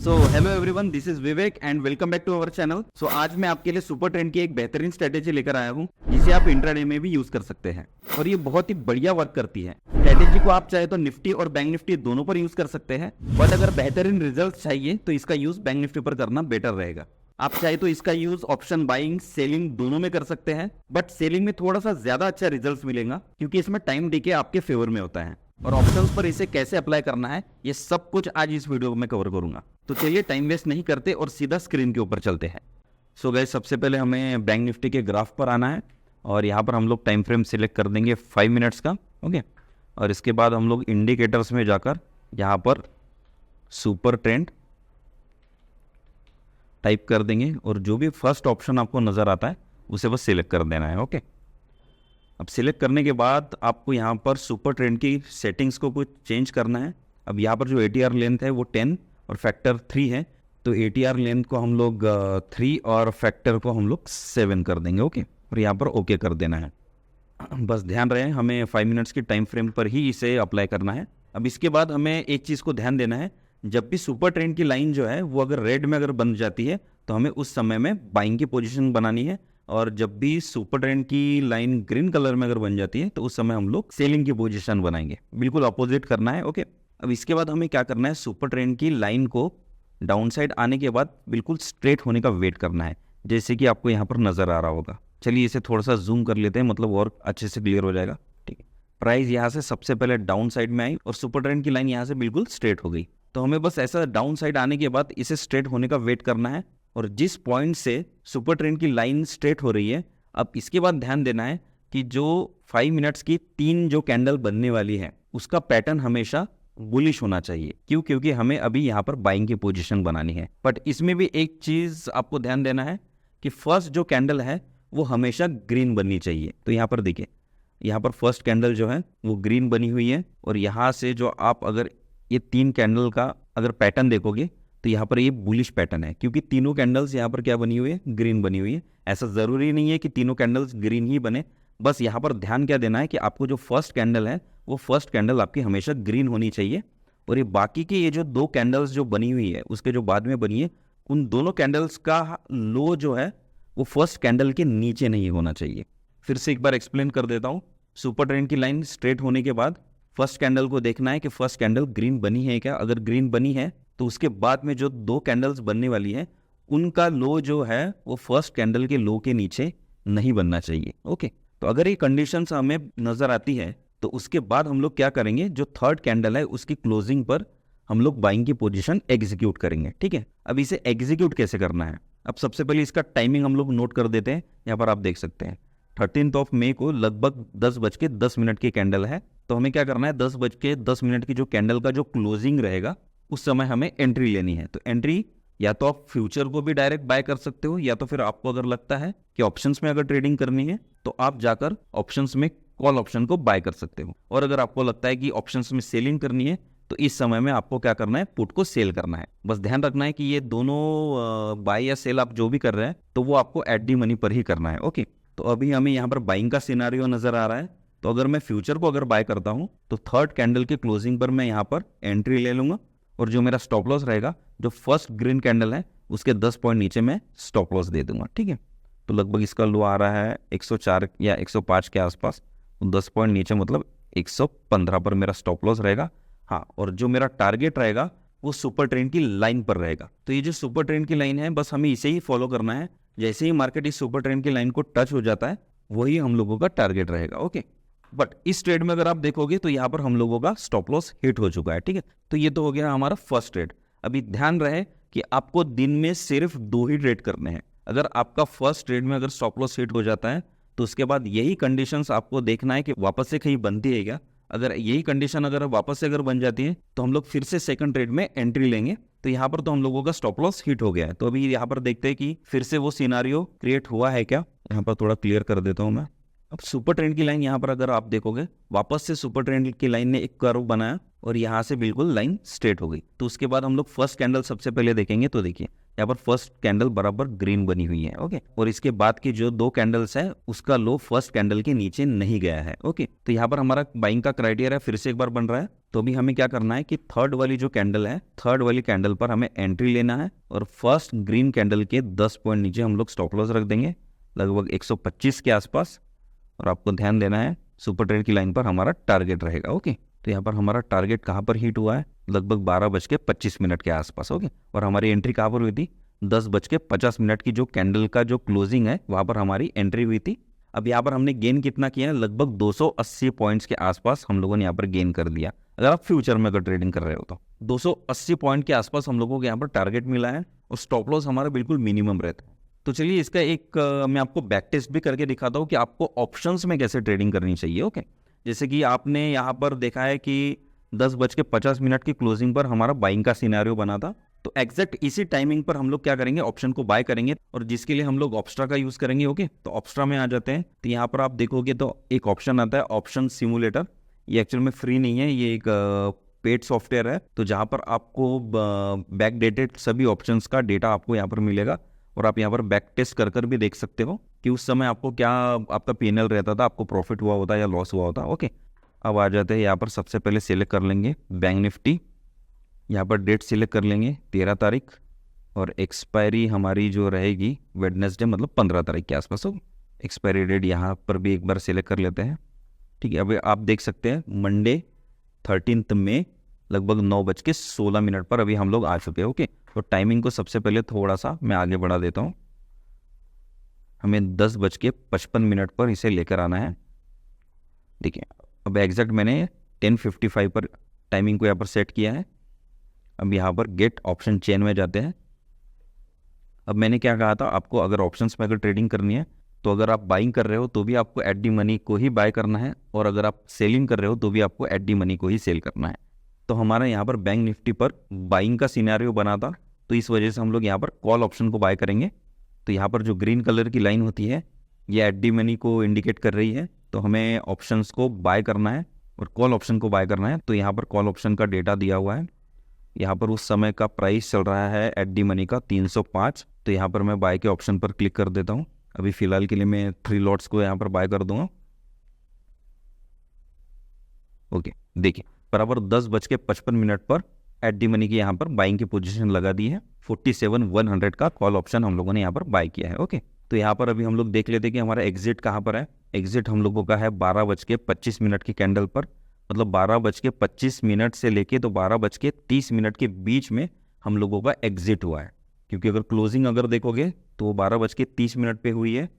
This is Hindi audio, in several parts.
So hello everyone, this is Vivek and welcome back to our channel. So आज मैं आपके लिए सुपर ट्रेंड की एक बेहतरीन स्ट्रेटेजी लेकर आया हूँ जिसे आप इंट्राडे में भी यूज कर सकते हैं और ये बहुत ही बढ़िया वर्क करती है। स्ट्रेटेजी को आप चाहे तो निफ्टी और बैंक निफ्टी दोनों पर यूज कर सकते हैं, बट अगर बेहतरीन रिजल्ट चाहिए तो इसका यूज बैंक निफ्टी पर करना बेटर रहेगा। आप चाहे तो इसका यूज ऑप्शन बाइंग सेलिंग दोनों में कर सकते हैं, बट सेलिंग में थोड़ा सा ज्यादा अच्छा रिजल्ट मिलेगा क्योंकि इसमें टाइम डीके आपके फेवर में होता है। और ऑप्शंस पर इसे कैसे अप्लाई करना है ये सब कुछ आज इस वीडियो में कवर करूंगा। तो चलिए टाइम वेस्ट नहीं करते और सीधा स्क्रीन के ऊपर चलते हैं। सो गाइस, सबसे पहले हमें बैंक निफ्टी के ग्राफ पर आना है और यहाँ पर हम लोग टाइम फ्रेम सिलेक्ट कर देंगे 5 मिनट्स का। ओके, और इसके बाद हम लोग इंडिकेटर्स में जाकर यहाँ पर सुपर ट्रेंड टाइप कर देंगे और जो भी फर्स्ट ऑप्शन आपको नज़र आता है उसे बस सिलेक्ट कर देना है। ओके, अब सिलेक्ट करने के बाद आपको यहाँ पर सुपर ट्रेंड की सेटिंग्स को कुछ चेंज करना है। अब यहाँ पर जो ATR लेंथ है वो 10 और फैक्टर 3 है, तो ATR लेंथ को हम लोग 3 और फैक्टर को हम लोग 7 कर देंगे। ओके, और यहाँ पर ओके कर देना है। बस ध्यान रहे हमें 5 मिनट्स की टाइम फ्रेम पर ही इसे अप्लाई करना है। अब इसके बाद हमें एक चीज़ को ध्यान देना है, जब भी सुपर ट्रेंड की लाइन जो है वो अगर रेड में अगर बन जाती है तो हमें उस समय में बाइंग की पोजीशन बनानी है, और जब भी सुपर ट्रेंड की लाइन ग्रीन कलर में अगर बन जाती है तो उस समय हम लोग सेलिंग की पोजीशन बनाएंगे। बिल्कुल अपोजिट करना है। ओके, अब इसके बाद हमें क्या करना है, सुपर ट्रेंड की लाइन को डाउन साइड आने के बाद बिल्कुल स्ट्रेट होने का वेट करना है, जैसे कि आपको यहाँ पर नजर आ रहा होगा। चलिए इसे थोड़ा सा जूम कर लेते हैं, मतलब और अच्छे से क्लियर हो जाएगा। ठीक है, प्राइस यहाँ से सबसे पहले डाउन साइड में आई और सुपर ट्रेंड की लाइन यहाँ से बिल्कुल स्ट्रेट हो गई। तो हमें बस ऐसा डाउन साइड आने के बाद इसे स्ट्रेट होने का वेट करना है, और जिस पॉइंट से सुपर ट्रेंड की लाइन स्ट्रेट हो रही है, अब इसके बाद ध्यान देना है कि जो 5 मिनट्स की 3 जो कैंडल बनने वाली है उसका पैटर्न हमेशा बुलिश होना चाहिए। क्यों? क्योंकि हमें अभी यहाँ पर बाइंग की पोजीशन बनानी है। बट इसमें भी एक चीज आपको ध्यान देना है कि फर्स्ट जो कैंडल है वो हमेशा ग्रीन बननी चाहिए। तो यहाँ पर देखिए, यहाँ पर फर्स्ट कैंडल जो है वो ग्रीन बनी हुई है, और यहाँ से जो आप अगर ये 3 कैंडल का अगर पैटर्न देखोगे तो यहाँ पर ये बुलिश पैटर्न है, क्योंकि तीनों कैंडल्स यहाँ पर क्या बनी हुई है, ग्रीन बनी हुई है। ऐसा जरूरी नहीं है कि तीनों कैंडल्स ग्रीन ही बने, बस यहाँ पर ध्यान क्या देना है कि आपको जो फर्स्ट कैंडल है वो फर्स्ट कैंडल आपकी हमेशा ग्रीन होनी चाहिए, और ये बाकी की ये जो 2 कैंडल्स जो बनी हुई है उसके जो बाद में बनी है, उन दोनों कैंडल्स का लो जो है वो फर्स्ट कैंडल के नीचे नहीं होना चाहिए। फिर से एक बार एक्सप्लेन कर देता हूँ। सुपर ट्रेंड की लाइन स्ट्रेट होने के बाद फर्स्ट कैंडल को देखना है कि फर्स्ट कैंडल ग्रीन बनी है क्या। अगर ग्रीन बनी है तो उसके बाद में जो 2 कैंडल्स बनने वाली है उनका लो जो है वो फर्स्ट कैंडल के लो के नीचे नहीं बनना चाहिए। ओके, तो अगर ये कंडीशंस हमें नजर आती है तो उसके बाद हम लोग क्या करेंगे, जो थर्ड कैंडल है उसकी क्लोजिंग पर हम लोग बाइंग की पोजीशन एग्जीक्यूट करेंगे। ठीक है, अब इसे एग्जीक्यूट कैसे करना है, अब सबसे पहले इसका टाइमिंग हम लोग नोट कर देते हैं। यहाँ पर आप देख सकते हैं 13 मई को लगभग 10:10 की कैंडल है। तो हमें क्या करना है, 10:10 की जो कैंडल का जो क्लोजिंग रहेगा उस समय हमें एंट्री लेनी है। तो एंट्री या तो आप फ्यूचर को भी डायरेक्ट बाय कर सकते हो, या तो फिर आपको अगर लगता है कि ऑप्शंस में अगर ट्रेडिंग करनी है तो आप जाकर ऑप्शंस में कॉल ऑप्शन को बाय कर सकते हो, और अगर आपको लगता है कि ऑप्शंस में सेलिंग करनी है तो इस समय में आपको क्या करना है, पुट को सेल करना है। बस ध्यान रखना है कि ये दोनों बाय या सेल आप जो भी कर रहे हैं तो वो आपको एट दी मनी पर ही करना है। ओके, तो अभी हमें यहाँ पर बाइंग का सिनेरियो नजर आ रहा है। तो अगर मैं फ्यूचर को अगर बाय करता हूँ तो थर्ड कैंडल के क्लोजिंग पर मैं यहाँ पर एंट्री ले लूंगा, और जो मेरा स्टॉप लॉस रहेगा, जो फर्स्ट ग्रीन कैंडल है उसके 10 पॉइंट नीचे मैं स्टॉप लॉस दे दूंगा। ठीक है, तो लगभग इसका लो आ रहा है 104 या 105 के आसपास, 10 पॉइंट नीचे मतलब 115 पर मेरा स्टॉप लॉस रहेगा। हाँ, और जो मेरा टारगेट रहेगा वो सुपर ट्रेंड की लाइन पर रहेगा। तो ये जो सुपर ट्रेंड की लाइन है बस हमें इसे ही फॉलो करना है। जैसे ही मार्केट इस सुपर ट्रेंड की लाइन को टच हो जाता है वही हम लोगों का टारगेट रहेगा। ओके, बट इस ट्रेड में अगर आप देखोगे तो यहाँ पर हम लोगों का स्टॉप लॉस हिट हो चुका है। ठीक है, तो ये तो हो गया हमारा फर्स्ट ट्रेड। अभी ध्यान रहे कि आपको दिन में सिर्फ 2 ही ट्रेड करने हैं। अगर आपका फर्स्ट ट्रेड में अगर स्टॉप लॉस हिट हो जाता है तो उसके बाद यही कंडीशंस आपको देखना है कि वापस से कहीं बनती है क्या। अगर यही कंडीशन अगर वापस से अगर बन जाती है तो हम लोग फिर से सेकंड ट्रेड में एंट्री लेंगे। तो यहाँ पर तो हम लोगों का स्टॉप लॉस हिट हो गया है। तो अभी यहाँ पर देखते हैं कि फिर से वो सिनारियो क्रिएट हुआ है क्या। यहाँ पर थोड़ा क्लियर कर देता हूँ मैं। अब सुपर ट्रेंड की लाइन यहाँ पर अगर आप देखोगे, वापस से सुपर ट्रेंड की लाइन ने एक कर्व बनाया और यहाँ से बिल्कुल लाइन स्ट्रेट हो गई। तो उसके बाद हम लोग फर्स्ट कैंडल सबसे पहले देखेंगे। तो देखिए यहाँ पर फर्स्ट कैंडल बराबर ग्रीन बनी हुई है। ओके, और इसके बाद की जो 2 कैंडल्स है उसका लो फर्स्ट कैंडल के नीचे नहीं गया है। ओके, तो यहाँ पर हमारा बाइंग का क्राइटेरिया फिर से एक बार बन रहा है। तो अभी हमें क्या करना है कि थर्ड वाली जो कैंडल है, थर्ड वाली कैंडल पर हमें एंट्री लेना है और फर्स्ट ग्रीन कैंडल के 10 पॉइंट नीचे हम लोग स्टॉप लॉस रख देंगे, लगभग 125 के आसपास। और आपको ध्यान देना है सुपर ट्रेड की लाइन पर हमारा टारगेट रहेगा। ओके, तो यहाँ पर हमारा टारगेट कहाँ पर हिट हुआ है, लगभग 12:25 के आसपास। ओके, और हमारी एंट्री कहाँ पर हुई थी, 10:50 की जो कैंडल का जो क्लोजिंग है वहाँ पर हमारी एंट्री हुई थी। अब यहाँ पर हमने गेन कितना किया है, लगभग 280 पॉइंट्स के आसपास हम लोगों ने यहाँ पर गेन कर दिया। अगर आप फ्यूचर में अगर ट्रेडिंग कर रहे हो तो 280 पॉइंट के आसपास हम लोगों को यहाँ पर टारगेट मिला है और स्टॉप लॉस हमारा बिल्कुल मिनिमम रहता है। तो चलिए इसका एक मैं आपको बैक टेस्ट भी करके दिखाता हूँ कि आपको ऑप्शंस में कैसे ट्रेडिंग करनी चाहिए। ओके, जैसे कि आपने यहाँ पर देखा है कि 10:50 की क्लोजिंग पर हमारा बाइंग का सिनेरियो बना था, तो एग्जैक्ट इसी टाइमिंग पर हम लोग क्या करेंगे, ऑप्शन को बाय करेंगे और जिसके लिए हम लोग ऑप्स्ट्रा का यूज करेंगे। ओके, तो ऑप्स्ट्रा में आ जाते हैं, तो यहाँ पर आप देखोगे तो एक ऑप्शन आता है ऑप्शन सिमुलेटर। ये एक्चुअल में फ्री नहीं है, ये एक पेड सॉफ्टवेयर है, तो जहाँ पर आपको बैक डेटेड सभी ऑप्शंस का डेटा आपको यहाँ पर मिलेगा और आप यहाँ पर बैक टेस्ट कर भी देख सकते हो कि उस समय आपको क्या आपका पीएनएल रहता था, आपको प्रॉफिट हुआ होता या लॉस हुआ होता। ओके, अब आ जाते हैं यहाँ पर, सबसे पहले सिलेक्ट कर लेंगे बैंक निफ्टी, यहाँ पर डेट सिलेक्ट कर लेंगे 13 तारीख और एक्सपायरी हमारी जो रहेगी वेडनेसडे मतलब 15 तारीख के आसपास हो। एक्सपायरी डेट यहाँ पर भी एक बार सिलेक्ट कर लेते हैं। ठीक है, अभी आप देख सकते हैं मंडे 13 मई लगभग 9:16 पर अभी हम लोग आ चुके हैं। ओके, तो टाइमिंग को सबसे पहले थोड़ा सा मैं आगे बढ़ा देता हूँ, हमें 10:55 पर इसे लेकर आना है। देखिए अब एग्जैक्ट मैंने 10:55 पर टाइमिंग को यहाँ पर सेट किया है। अब यहाँ पर गेट ऑप्शन चेन में जाते हैं। अब मैंने क्या कहा था आपको, अगर ऑप्शंस में अगर ट्रेडिंग करनी है तो अगर आप बाइंग कर रहे हो तो भी आपको एट दी मनी को ही बाय करना है और अगर आप सेलिंग कर रहे हो तो भी आपको एट दी मनी को ही सेल करना है। तो हमारा यहाँ पर बैंक निफ्टी पर बाइंग का सिनेरियो बना था, तो इस वजह से हम लोग यहाँ पर कॉल ऑप्शन को बाय करेंगे। तो यहाँ पर जो ग्रीन कलर की लाइन होती है ये एट दी मनी को इंडिकेट कर रही है, तो हमें ऑप्शंस को बाय करना है और कॉल ऑप्शन को बाय करना है। तो यहाँ पर कॉल ऑप्शन का डेटा दिया हुआ है, यहाँ पर उस समय का प्राइस चल रहा है एट दी मनी का 305। तो यहाँ पर मैं बाय के ऑप्शन पर क्लिक कर देता हूँ। अभी फिलहाल के लिए मैं 3 लॉट्स को यहाँ पर बाय कर दूंगा। ओके, देखिए बराबर 10:55 पर एट दी मनी की यहाँ पर बाइंग की पोजीशन लगा दी है। 47,100 का कॉल ऑप्शन हम लोगों ने यहाँ पर बाय किया है। ओके, तो यहाँ पर अभी हम लोग देख लेते हैं कि हमारा एग्जिट कहाँ पर है। एग्जिट हम लोगों का है 12:25 की कैंडल पर, मतलब 12:25 से लेके तो 12:30 के बीच में हम लोगों का एग्जिट हुआ है। क्योंकि अगर क्लोजिंग अगर देखोगे तो 12:30 पे हुई है,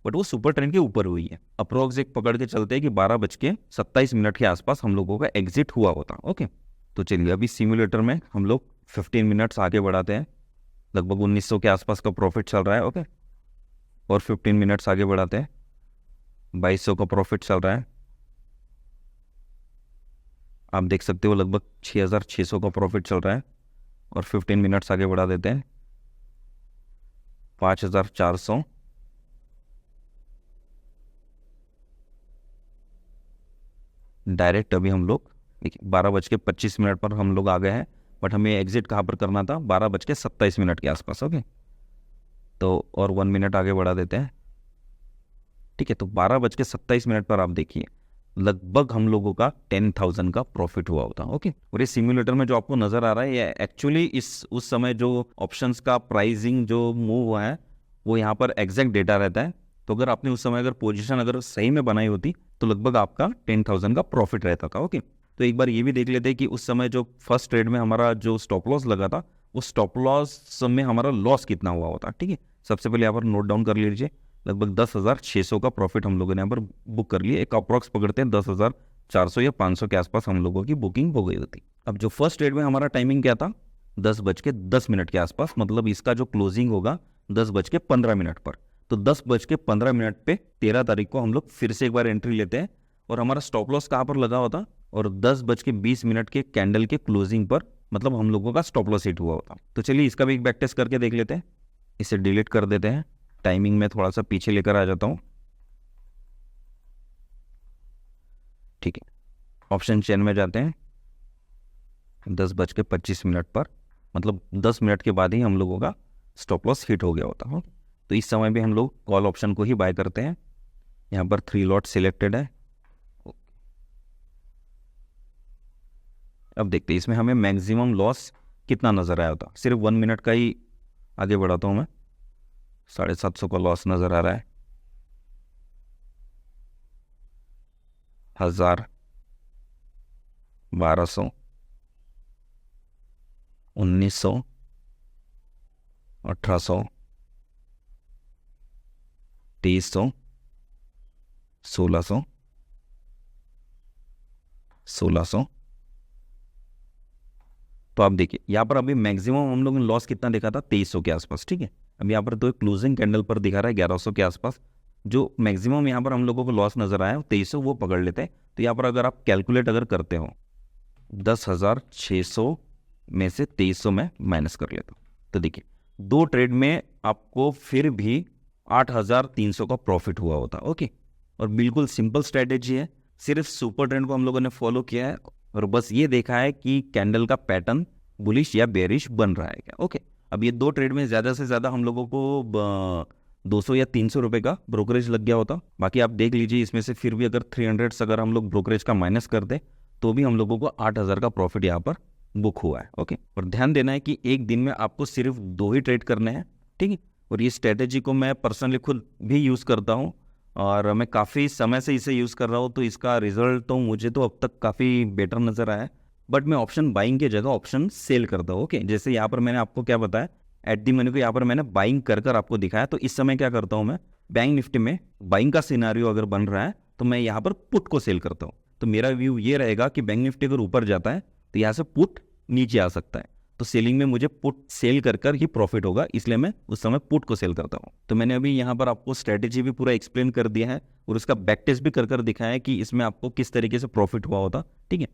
बट वो सुपर ट्रेंड के ऊपर हुई है। अप्रोक्स एक पकड़ के चलते हैं कि 12:27 के आसपास हम लोगों का एग्जिट हुआ होता। ओके, तो चलिए अभी सिमुलेटर में हम लोग 15 मिनट्स आगे बढ़ाते हैं, लगभग 1900 के आसपास का प्रॉफिट चल रहा है। ओके, और 15 मिनट्स आगे बढ़ाते हैं, 2200 का प्रॉफिट चल रहा है। आप देख सकते हो लगभग 6600 का प्रॉफिट चल रहा है। और 15 मिनट्स आगे बढ़ा देते हैं, 5400, डायरेक्ट अभी हम लोग देखिए 12:25 पर हम लोग आ गए हैं, बट हमें एग्जिट कहाँ पर करना था, 12:27 के आसपास। ओके, तो और 1 मिनट आगे बढ़ा देते हैं। ठीक है, तो 12:27 पर आप देखिए लगभग हम लोगों का 10,000 का प्रॉफिट हुआ होता। ओके, और ये सिमुलेटर में जो आपको नजर आ रहा है ये एक्चुअली उस समय जो ऑप्शंस का प्राइसिंग जो मूव हुआ है वो यहाँ पर एग्जैक्ट डेटा रहता है। तो अगर आपने उस समय अगर पोजीशन अगर सही में बनाई होती तो लगभग आपका 10,000 का प्रॉफिट रहता था। ओके, तो एक बार ये भी देख लेते हैं कि उस समय जो फर्स्ट ट्रेड में हमारा जो स्टॉप लॉस लगा था उस स्टॉप लॉस में हमारा लॉस कितना हुआ होता। ठीक है, सबसे पहले यहाँ पर नोट डाउन कर लीजिए, लगभग 10,600 का प्रॉफिट हम लोगों ने यहाँ पर बुक कर लिया। एक अप्रॉक्स पकड़ते हैं 10,400 या 500 के आसपास हम लोगों की बुकिंग हो गई होती। अब जो फर्स्ट ट्रेड में हमारा टाइमिंग क्या था, 10:10 के आसपास, मतलब इसका जो क्लोजिंग होगा 10:15 पर। तो 10:15 पे 13 तारीख को हम लोग फिर से एक बार एंट्री लेते हैं और हमारा स्टॉप लॉस कहाँ पर लगा होता, और 10:20 के कैंडल के क्लोजिंग पर मतलब हम लोगों का स्टॉप लॉस हिट हुआ होता। तो चलिए इसका भी एक बैक टेस्ट करके देख लेते हैं। इसे डिलीट कर देते हैं, टाइमिंग में थोड़ा सा पीछे लेकर आ जाता हूँ। ठीक है, ऑप्शन चेन में जाते हैं, 10:25 पर, मतलब 10 मिनट के बाद ही हम लोगों का स्टॉप लॉस हिट हो गया होता है। तो इस समय भी हम लोग कॉल ऑप्शन को ही बाय करते हैं। यहाँ पर 3 लॉट सिलेक्टेड है। अब देखते हैं इसमें हमें मैक्सिमम लॉस कितना नज़र आया होता। सिर्फ 1 मिनट का ही आगे बढ़ाता हूँ मैं। 750 का लॉस नज़र आ रहा है। 1000, 1200, 1900, 1800, 2300, 1600, 1600। तो आप देखिए यहाँ पर अभी मैक्सिमम हम लोगों ने लॉस कितना देखा था, 2300 के आसपास, ठीक है। अब यहाँ पर तो एक क्लोजिंग कैंडल पर दिखा रहा है 1100 के आसपास। जो मैक्सिमम यहाँ पर हम लोगों को लॉस नजर आया 2300, वो पकड़ लेते हैं। तो यहाँ पर अगर आप कैलकुलेट अगर करते हो 10,600 में से 2300 में माइनस कर लेता हूँ, तो देखिए 2 ट्रेड में आपको फिर भी 8,300 का प्रॉफिट हुआ होता। ओके, और बिल्कुल सिंपल स्ट्रैटेजी है, सिर्फ सुपर ट्रेंड को हम लोगों ने फॉलो किया है और बस ये देखा है कि कैंडल का पैटर्न बुलिश या बेरिश बन रहा है क्या। ओके, अब ये 2 ट्रेड में ज़्यादा से ज़्यादा हम लोगों को 200 या 300 रुपये का ब्रोकरेज लग गया होता। बाकी आप देख लीजिए इसमें से फिर भी अगर 300 अगर हम लोग ब्रोकरेज का माइनस कर दे तो भी हम लोगों को 8,000 का प्रॉफिट यहाँ पर बुक हुआ है। ओके, और ध्यान देना है कि एक दिन में आपको सिर्फ 2 ही ट्रेड करने हैं, ठीक है। और ये स्ट्रेटेजी को मैं पर्सनली खुद भी यूज़ करता हूँ और मैं काफ़ी समय से इसे यूज़ कर रहा हूँ, तो इसका रिजल्ट तो मुझे तो अब तक काफ़ी बेटर नज़र आया है। बट मैं ऑप्शन बाइंग की जगह ऑप्शन सेल करता हूँ। ओके, जैसे यहाँ पर मैंने आपको क्या बताया, एट दी मनी को यहाँ पर मैंने बाइंग कर आपको दिखाया। तो इस समय क्या करता हूँ मैं, बैंक निफ्टी में बाइंग का सिनारियो अगर बन रहा है तो मैं यहाँ पर पुट को सेल करता हूँ। तो मेरा व्यू ये रहेगा कि बैंक निफ्टी अगर ऊपर जाता है तो यहाँ से पुट नीचे आ सकता है, तो सेलिंग में मुझे पुट सेल कर ही प्रॉफिट होगा, इसलिए मैं उस समय पुट को सेल करता हूँ। तो मैंने अभी यहाँ पर आपको स्ट्रेटेजी भी पूरा एक्सप्लेन कर दिया है और उसका बैक टेस्ट भी कर दिखाया है कि इसमें आपको किस तरीके से प्रॉफिट हुआ होता, ठीक है।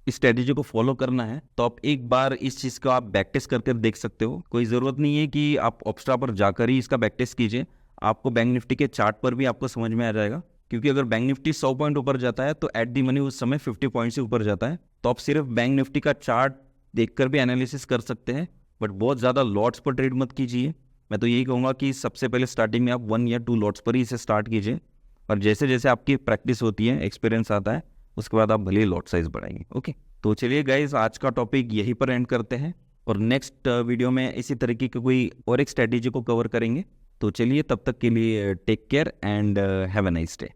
इस स्ट्रेटेजी को फॉलो करना है तो आप एक बार इस चीज़ को आप बैक टेस्ट कर देख सकते हो। कोई ज़रूरत नहीं है कि आप ऑप्स्ट्रा पर जाकर ही इसका बैक टेस्ट कीजिए, आपको बैंक निफ्टी के चार्ट पर भी आपको समझ में आ जाएगा। क्योंकि अगर बैंक निफ्टी 100 पॉइंट ऊपर जाता है तो एट दी मनी उस समय 50 पॉइंट से ऊपर जाता है, तो आप सिर्फ बैंक निफ्टी का चार्ट देखकर भी एनालिसिस कर सकते हैं। बट बहुत ज़्यादा लॉट्स पर ट्रेड मत कीजिए। मैं तो यही कहूँगा कि सबसे पहले स्टार्टिंग में आप 1 या 2 लॉट्स पर ही इसे स्टार्ट कीजिए और जैसे जैसे आपकी प्रैक्टिस होती है, एक्सपीरियंस आता है, उसके बाद आप भले ही लॉट साइज बढ़ाएंगे। ओके, तो चलिए गाइज, आज का टॉपिक यहीं पर एंड करते हैं और नेक्स्ट वीडियो में इसी तरीके की कोई और एक स्ट्रेटेजी को कवर करेंगे। तो चलिए, तब तक के लिए take care and have a nice day.